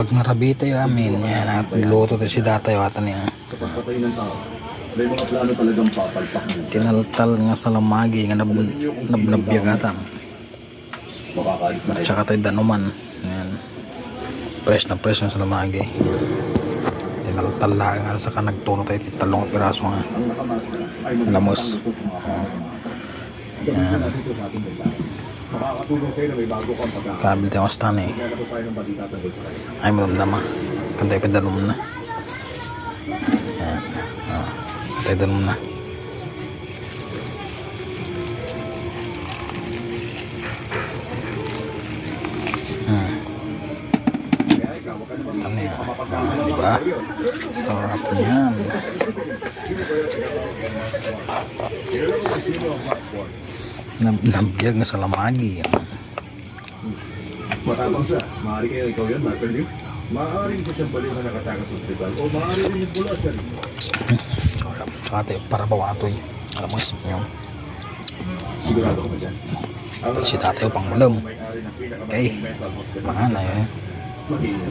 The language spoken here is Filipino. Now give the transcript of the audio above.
Sulod nga rabita yung amin. Yan, at luto tayo si datay yung atan niya. Kapag patay ng tao, may mga plano talagang papalpak mo. Tinaltal nga sa lamagi nga nabnabiyagatan. Makakaalis na At saka tayo danuman. Yan. Fresh na sa lamagi. Yan. Tinaltal lang nga saka nagtuno tayo talong piraso nga. ang nakamarka ay Lamos. Yan. Makakatulong kayo na may bago kang pagkakaroon. Kabil tayo ang stan eh. Kaya na po tayo ng balita tungkol sa kayo. Ay madamdama. Kan tayo padanom na. Yan. Tayo danom na. Kaya ikaw, wag ka naman Ano yan? mapagkakaroon. Diba? Sarap niyan. Nabiyag nga sa lamagi. Matapang siya. Maaari kaya ikaw yan, Master Liv. Maaaring ko siyang baliw na nakatakas sa hospital. O maaari rin yung bulat siya. Sarap. Saka tayo para bawatoy. Alam mo yung Sigurado ko ba dyan? si tatay pang mulam. May-ari ng Okay. pinakamaging mental hospital. Mahana eh. Mag-iingat